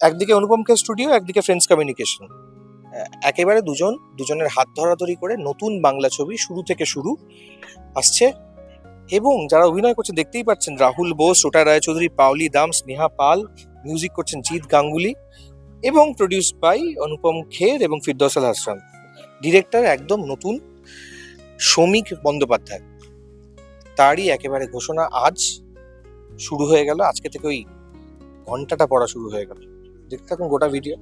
একদিকে অনুপম খের স্টুডিও, একদিকে friends communication, একেবারে দুজনের হাত ধরাধরি করে নতুন বাংলা ছবি শুরু থেকে শুরু আসছে। এবং যারা অভিনয় করছে দেখতেই পাচ্ছেন, রাহুল বোস, রোটা রায়চৌধুরী, পাওলি দাম, স্নেহা পাল, মিউজিক করছেন জিৎ গাঙ্গুলি এবং প্রডিউস বাই অনুপম খের এবং ফিরদৌস হাসান। ডিরেক্টর একদম নতুন শ্রমিক বন্দ্যোপাধ্যায়। তারই একেবারে ঘোষণা আজ শুরু হয়ে গেল, আজকে থেকে ওই ঘন্টাটা পড়া শুরু হয়ে গেল। দেখতে থাকুন গোটা ভিডিও।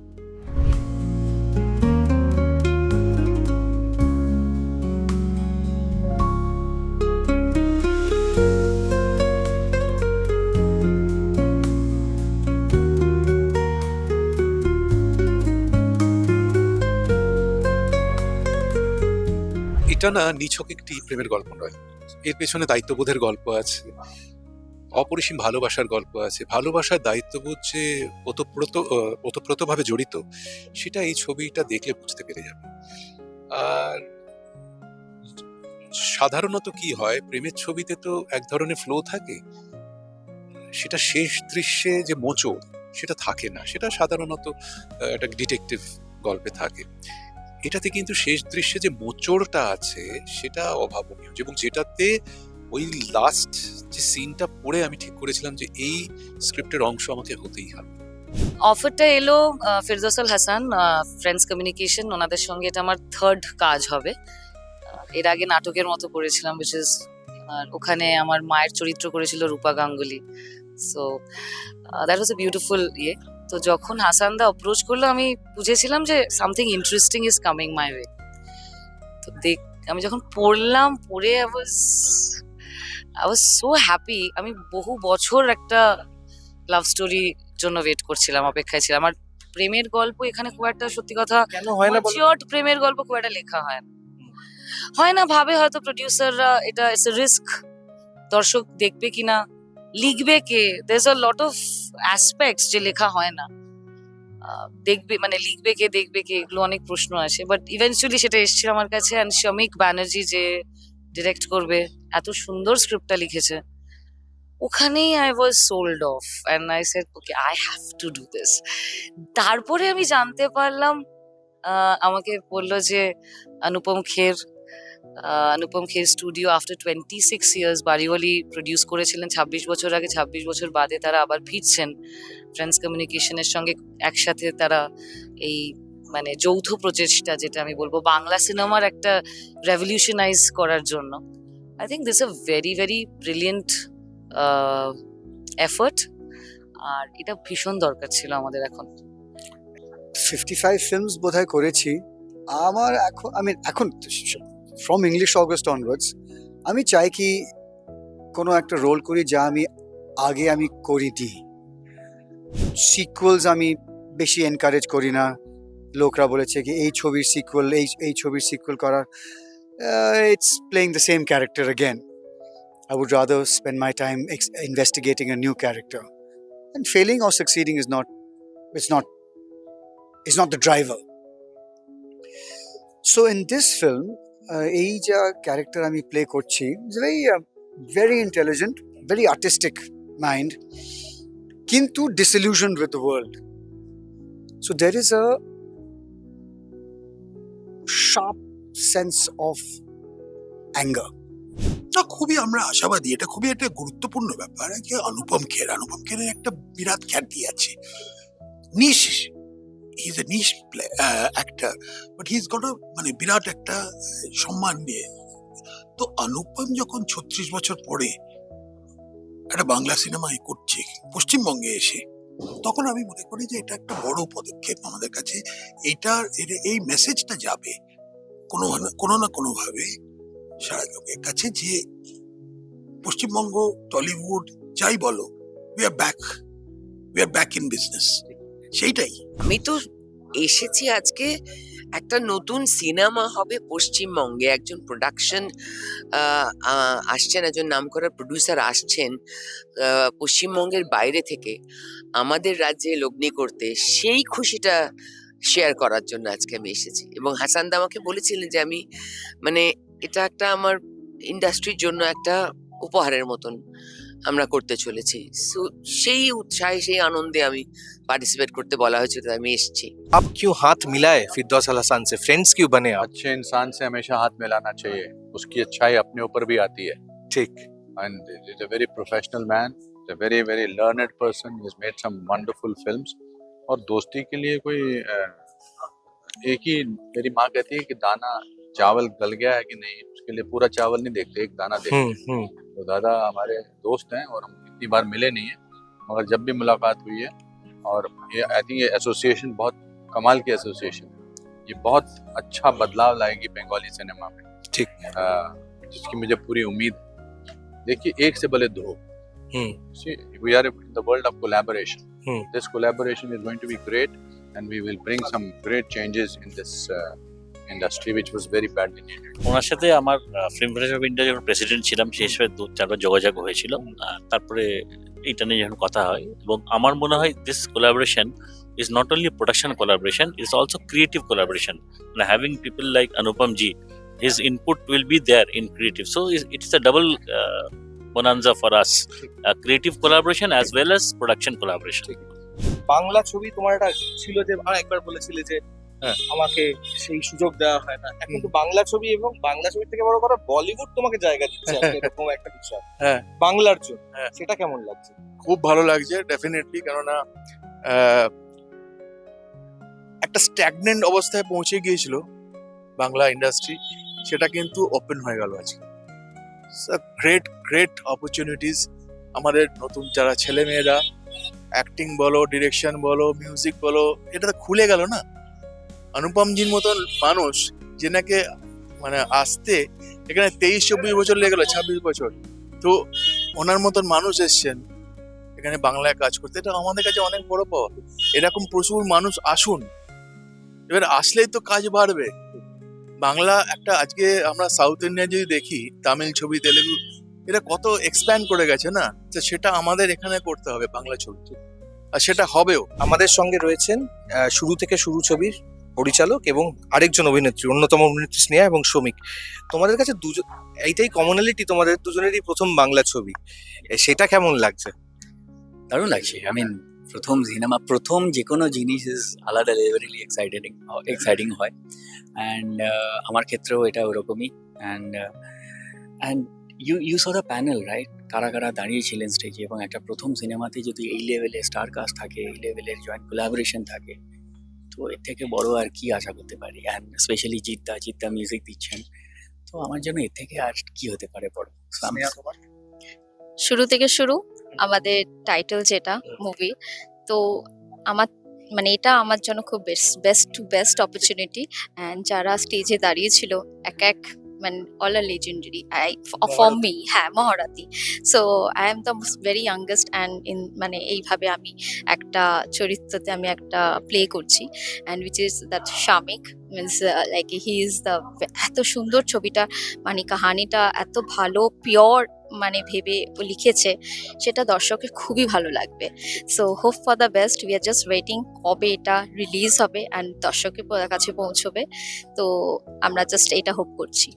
এটা না নিছক একটি প্রেমের গল্প নয়, এর পেছনে দায়িত্ববোধের গল্প আছে, অপরিসীম ভালোবাসার গল্প আছে। ভালোবাসার দায়িত্ববোধ যে ওতপ্রোতভাবে জড়িত, সেটা এই ছবিটা দেখলে বুঝতে পেরে যাবে। আর সাধারণত কি হয়, প্রেমের ছবিতে তো এক ধরনের ফ্লো থাকে, সেটা শেষ দৃশ্যে যে মোচড় সেটা থাকে না, সেটা সাধারণত একটা ডিটেকটিভ গল্পে থাকে। এটাতে কিন্তু শেষ দৃশ্যে যে মোচড়টা আছে সেটা অভাবনীয়, এবং যেটাতে ওই লাস্ট যে সিনটা পড়ে আমি ঠিক করেছিলাম যে এই স্ক্রিপ্টের অংশ আমাকে হতেই হবে। অফারটা এলো ফিরদৌস হাসান, ফ্রেন্ডস কমিউনিকেশন, ওনাদের সঙ্গে এটা আমার থার্ড কাজ হবে। এর আগে নাটকের মতো করেছিলাম, which is ওখানে আমার মায়ের চরিত্র করেছিল Rupa Ganguly. So that was a beautiful ইয়ে। তো যখন হাসান দা অ্যাপ্রোচ করলো, আমি বুঝেছিলাম যে something interesting is coming my way. তো আমি যখন পড়ে আই ওয়াজ সো হ্যাপি। আমি বহু বছর একটা লাভ স্টোরি জন্য ওয়েট করছিলাম, অপেক্ষায় ছিলাম। আমার প্রেমের গল্প এখানে খুব একটা, সত্যি কথা, কেন হয় না বলো? ম্যাচিওরড প্রেমের গল্প খুব একটা লেখা হয় না। ভাবে হয়তো প্রডিউসাররা এটা ইটস এ রিস্ক, দর্শক দেখবে কিনা, লিখবে কে, there is a lot of aspects যে লেখা হয় না। লিখবে কে, দেখবে কে, এগুলো অনেক প্রশ্ন আসে। বাট ইভেন্চুয়ালি সেটা এসেছিল আমার কাছে। অ্যান্ড শমিক ব্যানার্জি যে ডিরেক্ট করবে, এত সুন্দর স্ক্রিপ্টটা লিখেছে, ওখানেই I was sold of and I said okay, I have to do this. তারপরে আমি জানতে পারলাম, আমাকে বললো যে Anupam Kher studio after 26 years বাড়িওয়ালি প্রডিউস করেছিলেন 26 বছর আগে, 26 বছর বাদে তারা আবার ফিরছেন ফ্রেন্ডস কমিউনিকেশনের সঙ্গে একসাথে। তারা এই যৌথ প্রচেষ্টা, যেটা আমি বলবো বাংলা সিনেমার একটা রেভলিউশনাইজ করার জন্য, I think this a very very brilliant effort. আর এটা ভীষণ দরকার ছিল আমাদের এখন। 55 ফিল্মস বোধহয় করেছি। আমার এখন ফ্রম ইংলিশ অগস্ট অনওয়ার্ডস আমি চাই কি কোনো একটা রোল করি যা আমি করিনি। সিকুয়েলস আমি বেশি এনকারেজ করি না। লোকরা বলেছে কি এই ছবির সিকুয়েল করার, it's playing the same character again. I would rather spend my time investigating a new character, and failing or succeeding is not the driver. So in this film, এই যা ক্যারেক্টার আমি প্লে করছি, is very intelligent, very artistic mind, কিন্তু disillusioned with the world. So there is a sharp sense of anger. না, খুবই আমরা আশাবাদী। এটা খুবই একটা গুরুত্বপূর্ণ ব্যাপার যে অনুপম খেরের একটা বিরাট খ্যাতি আছে। Niche, he is a niche actor, but he is got বিরাট একটা সম্মান নিয়ে। তো অনুপম যখন 36 বছর পরে একটা বাংলা সিনেমায় করছে পশ্চিমবঙ্গে এসে, তখন আমি মনে করি যে এটা একটা বড় পদক্ষেপ আমাদের কাছে। এই মেসেজটা যাবে কোনো না কোনো ভাবে সারা লোকের কাছে যে পশ্চিমবঙ্গ, টলিউড যাই বলো, we are back in business. সেইটাই আমি তো এসেছি আজকে, একটা নতুন সিনেমা হবে পশ্চিমবঙ্গে, একজন প্রোডাকশন আসছেন, একজন নামকরা প্রডিউসার আসছেন পশ্চিমবঙ্গের বাইরে থেকে আমাদের রাজ্যে লগ্নি করতে। সেই খুশিটা শেয়ার করার জন্য আজকে আমি এসেছি। এবং হাসান দা আমাকে বলেছিলেন যে আমি এটা একটা আমার ইন্ডাস্ট্রির জন্য একটা উপহারের মতন আমরা করতে চলেছি। So, সেই উৎসাহে সেই আনন্দে আমি পার্টিসিপেট করতে বলা হয়েছে, তাই আমি এসেছি। आप क्यों हाथ मिलाए फिरदौस अल हसन से, फ्रेंड्स क्यों बने आप? अच्छे इंसान से हमेशा हाथ मिलाना चाहिए, उसकी अच्छाई अपने ऊपर भी आती है। ठीक। And he's a very professional man, he's a very very learned person, he's made some wonderful films. और दोस्ती के लिए कोई एक ही, मेरी माँ कहती है कि दाना चावल गल गया है कि नहीं, उसके लिए पूरा चावल नहीं देखते, एक दाना देखते हैं। तो दादा हमारे दोस्त हैं और हम इतनी बार मिले नहीं हैं, मगर जब भी मुलाकात हुई है, और ये आई थिंक ये एसोसिएशन बहुत कमाल की एसोसिएशन है, ये बहुत अच्छा बदलाव लाएगी बंगाली सिनेमा में। ठीक। जिसकी मुझे पूरी उम्मीद है। देखिए, एक से भले दो। See, we are in the world of collaboration. This collaboration is going to be great, and we will bring some great changes in this industry, which was very badly needed. ওনার সাথে আমার ফিল্ম ফেডারেশন অফ ইন্ডিয়া যখন president ছিলাম সেই হিসেবে 2-4বার যোগাযোগ হয়েছিল। তারপরে এইটা নিয়ে যখন কথা হয়, এবং আমার মনে হয় this collaboration is not only production collaboration, it's also creative collaboration. And having people like Anupam ji, his input will be there in creative. So it's a double bonanza for us. Creative collaboration as well as production collaboration. Bangla ছবি তোমার একটা ছিল যে একবার বলেছিলে যে আমাকে সেই সুযোগ দেওয়া হয় না, এখন তো বাংলা ছবি এবং বাংলা ছবির থেকে বড় কথা বলিউড তোমাকে জায়গা দিচ্ছে একটা এরকম একটা বিষয় হ্যাঁ। বাংলার জন্য, হ্যাঁ। সেটা কেমন লাগছে? খুব ভালো লাগছে ডেফিনেটলি, কেননা একটা স্ট্যাগনেন্ট অবস্থায় পৌঁছে গিয়েছিল বাংলা ইন্ডাস্ট্রি, সেটা কিন্তু ওপেন হয়ে গেল আজকে। গ্রেট গ্রেট অপরচুনিটিস আমাদের নতুন যারা ছেলে মেয়েরা, অ্যাক্টিং বলো, ডিরেকশন বলো, মিউজিক বলো, এটা তো খুলে গেল না। অনুপমজির মতন মানুষ, যেনাকে মানে আসতে এখানে 23-24 বছর লেগে গেল, 26 বছর, তো ওনার মতন মানুষ এসছেন এখানে বাংলায় কাজ করতে, এটা আমাদের কাছে অনেক বড় পাওয়া। এরকম প্রচুর মানুষ আসুন, এবার আসলেই তো কাজ বাড়বে। বাংলা একটা, আজকে আমরা সাউথ ইন্ডিয়া যদি দেখি, তামিল ছবি, তেলেগু, এটা কত এক্সপ্যান্ড করে গেছে না, তো সেটা আমাদের এখানে করতে হবে বাংলা ছবি, আর সেটা হবেও। আমাদের সঙ্গে রয়েছেন শুরু থেকে শুরু ছবির পরিচালক এবং আরেকজন অভিনেত্রী, অন্যতম অভিনেত্রী স্নেহা এবং শ্রমিক। তোমাদের কাছে দুজন, এইটাই কমনালিটি, তোমাদের দুজনেরই প্রথম বাংলা ছবি, সেটা কেমন লাগছে? দারুণ লাগছে। আই মিন, প্রথম সিনেমা, প্রথম যে কোনো জিনিস ইজ আলাদা লেভেলি এক্সাইটিং হয়, অ্যান্ড আমার ক্ষেত্রেও এটা ওরকমই। And you saw the panel, right? কারা কারা দাঁড়িয়েছিলেন স্টেজে, এবং একটা প্রথম সিনেমাতে যদি এই লেভেলে স্টার কাস্ট থাকে, এই লেভেলের জয়েন্ট কোলাবোরেশন থাকে, তো এর থেকে বড় আর কি আশা করতে পারি। অ্যান্ড স্পেশালি জিদ্দা মিউজিক দিচ্ছেন, তো আমার জন্য এর থেকে আর কি হতে পারে বড়। শুরু থেকে শুরু আমাদের টাইটেল যেটা মুভি, তো আমার মানে এটা আমার জন্য খুব বেস্ট অপরচুনিটি। অ্যান্ড যারা স্টেজে দাঁড়িয়েছিল এক মানে all are legendary for me, হ্যাঁ, মহারাতি। So I am the very youngest, and মানে এইভাবে আমি একটা চরিত্রতে আমি একটা প্লে করছি, and which is that Shamik, means like he is the, এত সুন্দর ছবিটা, মানে কাহানিটা এত ভালো পিওর মানে ভেবে ও লিখেছে, সেটা দর্শকের খুবই ভালো লাগবে। So hope for the best, we are just waiting কবে এটা রিলিজ হবে অ্যান্ড দর্শকের কাছে পৌঁছবে, তো আমরা জাস্ট এটা হোপ করছি।